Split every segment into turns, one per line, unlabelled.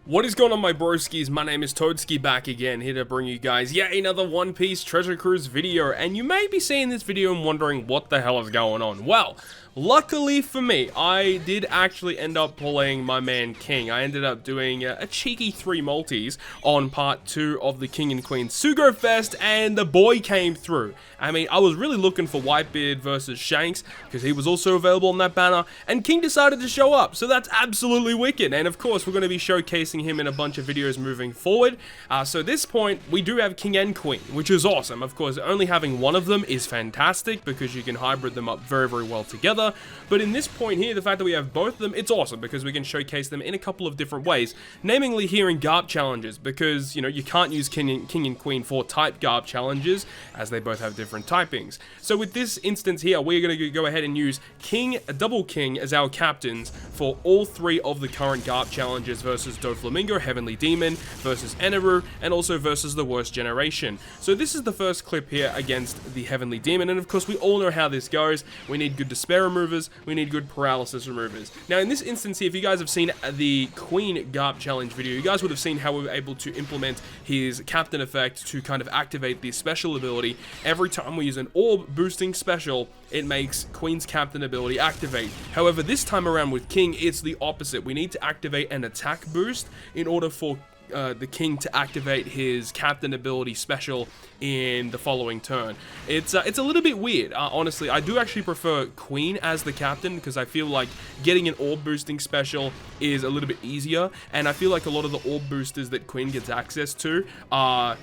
What is going on, my broskiis? My name is Toadskii, back again, here to bring you guys yet another One Piece Treasure Cruise video, and you may be seeing this video and wondering what the hell is going on. Well, luckily for me, I did actually end up pulling my man King. I ended up doing a cheeky 3 multis on part 2 of the King and Queen Sugo Fest, and the boy came through. I mean, I was really looking for Whitebeard versus Shanks, because he was also available on that banner, and King decided to show up, so that's absolutely wicked. And of course, we're going to be showcasing him in a bunch of videos moving forward. So at this point, we do have King and Queen, which is awesome. Of course, only having one of them is fantastic, because you can hybrid them up very, very well together. But in this point here, the fact that we have both of them, it's awesome, because we can showcase them in a couple of different ways, namely here in Garp challenges, because, you know, you can't use King and Queen for type Garp challenges, as they both have different typings. So with this instance here, we're going to go ahead and use King, Double King, as our captains for all 3 of the current Garp challenges versus Doflamingo, Heavenly Demon, versus Eneru, and also versus the Worst Generation. So this is the first clip here against the Heavenly Demon, and of course we all know how this goes. We need good despair removers, we need good paralysis removers. Now in this instance here, if you guys have seen the Queen Garp challenge video, you guys would have seen how we were able to implement his captain effect to kind of activate the special ability. Every time we use an orb boosting special, it makes Queen's captain ability activate. However, this time around with King, it's the opposite. We need to activate an attack boost in order for the King to activate his captain ability special in the following turn. It's a little bit weird, honestly. I do actually prefer Queen as the captain, because I feel like getting an orb boosting special is a little bit easier, and I feel like a lot of the orb boosters that Queen gets access to are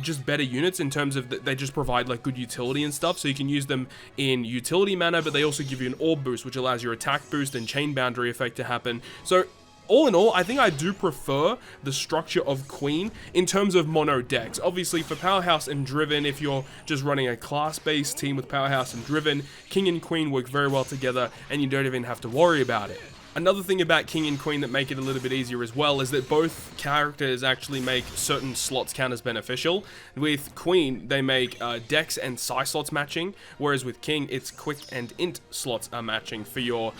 just better units in terms of they just provide like good utility and stuff, so you can use them in utility manner, but they also give you an orb boost, which allows your attack boost and chain boundary effect to happen. So all in all, I think I do prefer the structure of Queen in terms of mono decks. Obviously, for Powerhouse and Driven, if you're just running a class-based team with Powerhouse and Driven, King and Queen work very well together, and you don't even have to worry about it. Another thing about King and Queen that make it a little bit easier as well is that both characters actually make certain slots count as beneficial. With Queen, they make Dex and Psi slots matching, whereas with King, it's Quick and Int slots are matching for your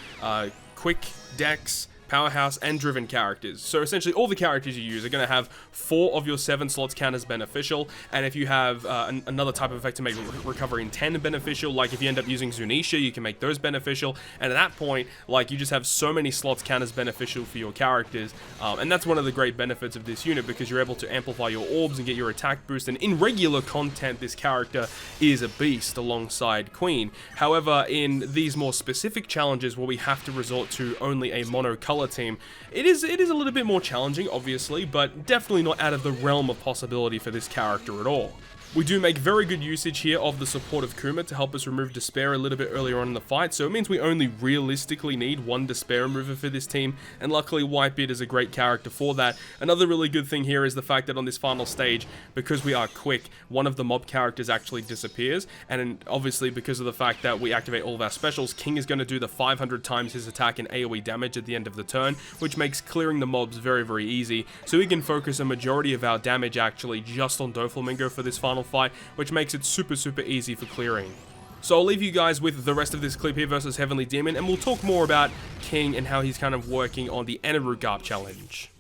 Quick, Dex, Powerhouse, and Driven characters. So essentially all the characters you use are going to have 4 of your 7 slots count as beneficial, and if you have another type of effect to make recovery in 10 beneficial, like if you end up using Zunisha, you can make those beneficial, and at that point, like, you just have so many slots count as beneficial for your characters, and that's one of the great benefits of this unit, because you're able to amplify your orbs and get your attack boost, and in regular content, this character is a beast alongside Queen. However, in these more specific challenges where we have to resort to only a mono color team, it is a little bit more challenging, obviously, but definitely not out of the realm of possibility for this character at all. We do make very good usage here of the support of Kuma to help us remove Despair a little bit earlier on in the fight, so it means we only realistically need 1 Despair remover for this team, and luckily Whitebeard is a great character for that. Another really good thing here is the fact that on this final stage, because we are quick, one of the mob characters actually disappears, and obviously because of the fact that we activate all of our specials, King is going to do the 500 times his attack and AoE damage at the end of the turn, which makes clearing the mobs very, very easy, so we can focus a majority of our damage actually just on Doflamingo for this final fight, which makes it super, super easy for clearing. So I'll leave you guys with the rest of this clip here versus Heavenly Demon, and we'll talk more about King and how he's kind of working on the Eneru Garp challenge.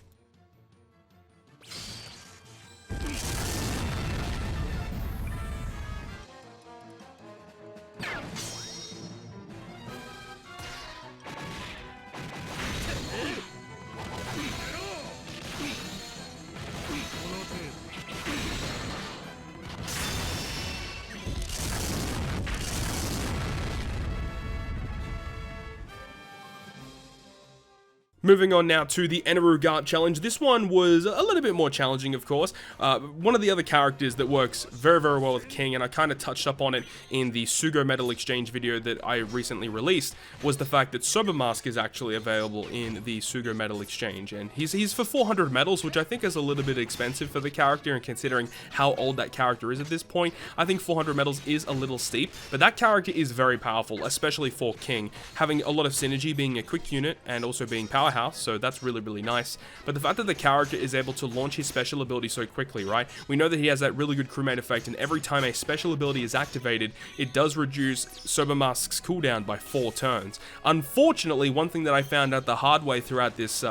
Moving on now to the Eneru Garp challenge. This one was a little bit more challenging, of course. One of the other characters that works very, very well with King, and I kind of touched up on it in the Sugo Medal Exchange video that I recently released, was the fact that Sober Mask is actually available in the Sugo Medal Exchange, and he's for 400 medals, which I think is a little bit expensive for the character, and considering how old that character is at this point, I think 400 medals is a little steep, but that character is very powerful, especially for King, having a lot of synergy, being a quick unit, and also being Powerhouse. So that's really, really nice. But the fact that the character is able to launch his special ability so quickly, right? We know that he has that really good crewmate effect, and every time a special ability is activated, it does reduce Sober Mask's cooldown by 4 turns. Unfortunately, one thing that I found out the hard way throughout this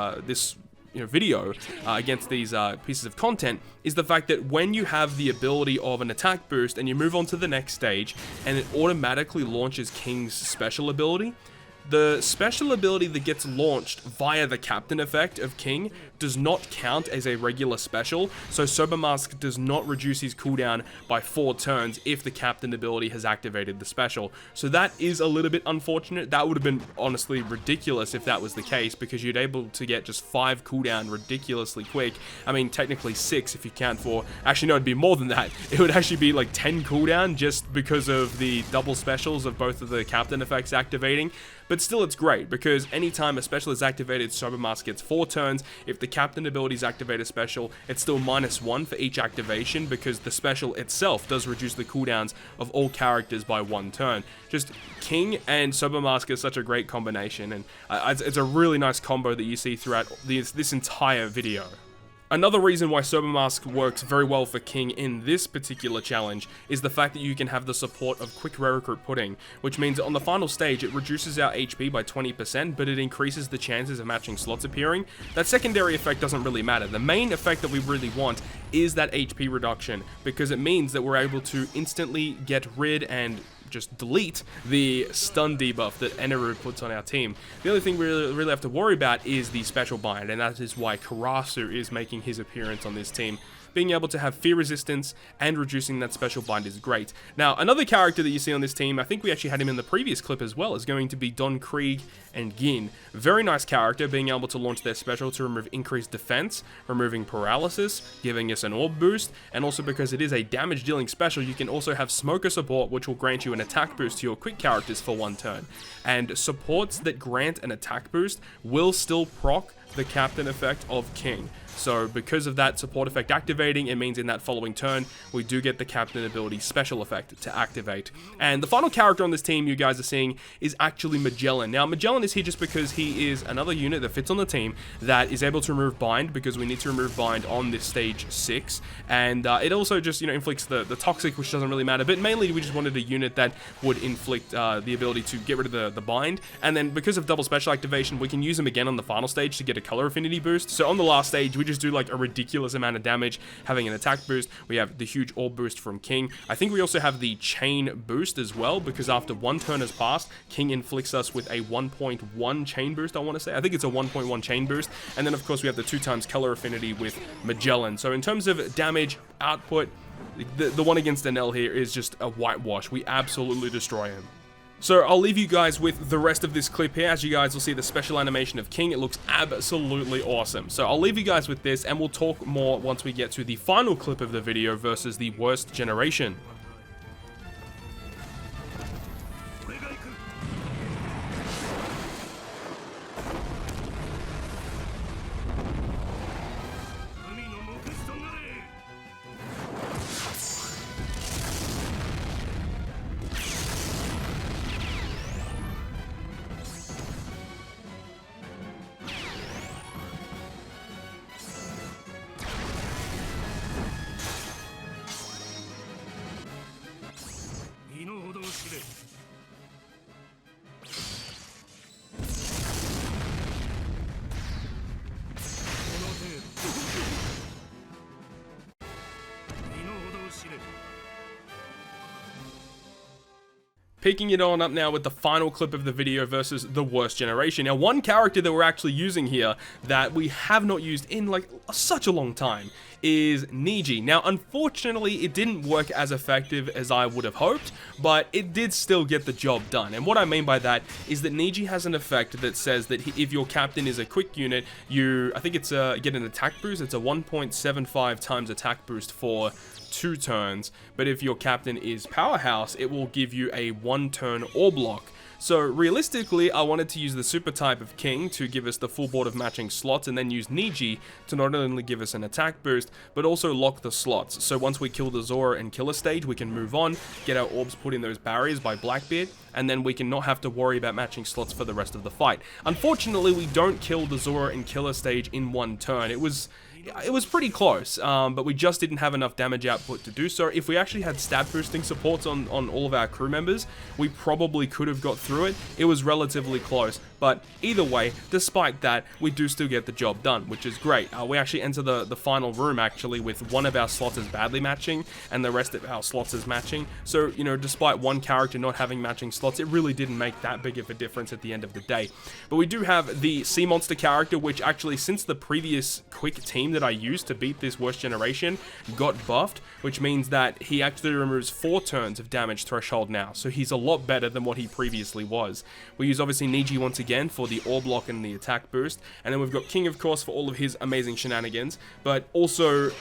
video against these pieces of content is the fact that when you have the ability of an attack boost and you move on to the next stage and it automatically launches King's special ability, the special ability that gets launched via the captain effect of King does not count as a regular special, so Sober Mask does not reduce his cooldown by 4 turns if the captain ability has activated the special. So that is a little bit unfortunate. That would have been honestly ridiculous if that was the case, because you'd able to get just 5 cooldown ridiculously quick. I mean, technically 6 if you count for, actually no, it'd be more than that. It would actually be like 10 cooldown just because of the double specials of both of the captain effects activating. But still, it's great, because anytime a special is activated, Sober Mask gets 4 turns. If the captain abilities activate a special, it's still -1 for each activation, because the special itself does reduce the cooldowns of all characters by 1 turn. Just King and Sober Mask is such a great combination, and it's a really nice combo that you see throughout this entire video. Another reason why Sober Mask works very well for King in this particular challenge is the fact that you can have the support of Quick Rare Recruit Pudding, which means that on the final stage it reduces our HP by 20%, but it increases the chances of matching slots appearing. That secondary effect doesn't really matter. The main effect that we really want is that HP reduction, because it means that we're able to instantly get rid and just delete the stun debuff that Eneru puts on our team. The only thing we really have to worry about is the special bind, and that is why Karissa is making his appearance on this team. Being able to have fear resistance and reducing that special bind is great. Now, another character that you see on this team, I think we actually had him in the previous clip as well, is going to be Don Krieg and Gin. Very nice character, being able to launch their special to remove increased defense, removing paralysis, giving us an orb boost, and also because it is a damage dealing special, you can also have Smoker support, which will grant you an attack boost to your quick characters for 1 turn. And supports that grant an attack boost will still proc the captain effect of King. So because of that support effect activating, it means in that following turn, we do get the captain ability special effect to activate. And the final character on this team you guys are seeing is actually Magellan. Now, Magellan is here just because he is another unit that fits on the team that is able to remove bind, because we need to remove bind on this stage 6. And it also just, inflicts the toxic, which doesn't really matter. But mainly we just wanted a unit that would inflict the ability to get rid of the bind. And then because of double special activation, we can use him again on the final stage to get a color affinity boost. So on the last stage, we just do like a ridiculous amount of damage, having an attack boost. We have the huge orb boost from King. I think we also have the chain boost as well, because after 1 turn has passed, King inflicts us with a 1.1 chain boost, I want to say. I think it's a 1.1 chain boost. And then of course we have the 2 times color affinity with Magellan. So in terms of damage output, the one against Enel here is just a whitewash. We absolutely destroy him. So I'll leave you guys with the rest of this clip here. As you guys will see the special animation of King, it looks absolutely awesome. So I'll leave you guys with this, and we'll talk more once we get to the final clip of the video versus the worst generation. Picking it on up now with the final clip of the video versus the worst generation. Now, one character that we're actually using here that we have not used in like such a long time is Niji. Now, unfortunately, it didn't work as effective as I would have hoped, but it did still get the job done. And what I mean by that is that Niji has an effect that says that if your captain is a quick unit, I think it's get an attack boost. It's a 1.75 times attack boost for 2 turns, but if your captain is Powerhouse, it will give you a 1-turn orb lock. So realistically, I wanted to use the super type of King to give us the full board of matching slots, and then use Niji to not only give us an attack boost, but also lock the slots. So once we kill the Zora and Killer stage, we can move on, get our orbs put in those barriers by Blackbeard, and then we can not have to worry about matching slots for the rest of the fight. Unfortunately, we don't kill the Zora and Killer stage in 1 turn. It was pretty close, but we just didn't have enough damage output to do so. If we actually had stat boosting supports on all of our crew members, we probably could have got through it. It was relatively close, But either way, despite that, we do still get the job done, which is great. We actually enter the final room actually with one of our slots is badly matching and the rest of our slots is matching. So, you know, despite one character not having matching slots, it really didn't make that big of a difference at the end of the day. But we do have the Sea Monster character, which actually, since the previous quick team that I used to beat this worst generation got buffed, which means that he actually removes 4 turns of damage threshold now. So he's a lot better than what he previously was. We use obviously Niji once again for the ore block and the attack boost, and then we've got King of course for all of his amazing shenanigans, but also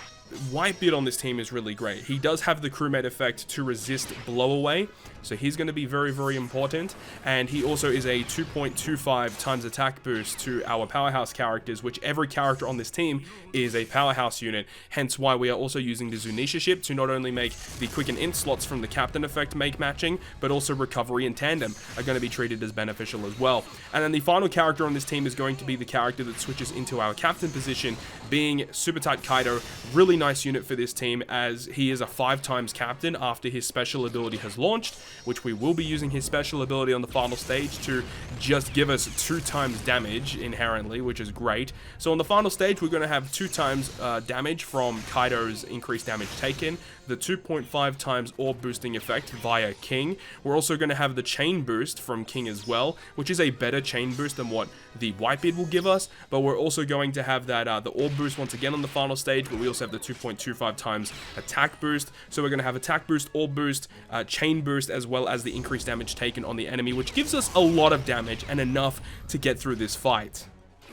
Whitebeard on this team is really great. He does have the crewmate effect to resist blowaway, so he's going to be very, very important. And he also is a 2.25 times attack boost to our powerhouse characters, which every character on this team is a powerhouse unit. Hence why we are also using the Zunisha ship to not only make the quick and int slots from the captain effect make matching, but also recovery and tandem are going to be treated as beneficial as well. And then the final character on this team is going to be the character that switches into our captain position, being Super Tight Kaido. Really nice unit for this team, as he is a 5 times captain after his special ability has launched, which we will be using his special ability on the final stage to just give us 2 times damage inherently, which is great. So on the final stage, we're going to have 2 times damage from Kaido's increased damage taken, the 2.5 times orb boosting effect via King. We're also going to have the chain boost from King as well, which is a better chain boost than what the Whitebeard will give us, but we're also going to have that the orb boost once again on the final stage, but we also have the 2.25 times attack boost. So we're going to have attack boost, orb boost, chain boost, as well as the increased damage taken on the enemy, which gives us a lot of damage and enough to get through this fight.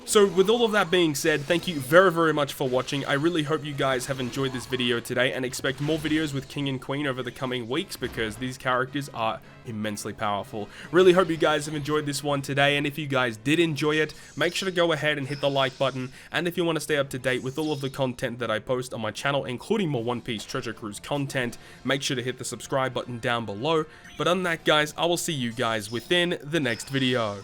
So with all of that being said, thank you very, very much for watching. I really hope you guys have enjoyed this video today and expect more videos with King and Queen over the coming weeks, because these characters are immensely powerful. Really hope you guys have enjoyed this one today, and if you guys did enjoy it, make sure to go ahead and hit the like button. And if you want to stay up to date with all of the content that I post on my channel, including more One Piece Treasure Cruise content, make sure to hit the subscribe button down below. But other than that, guys, I will see you guys within the next video.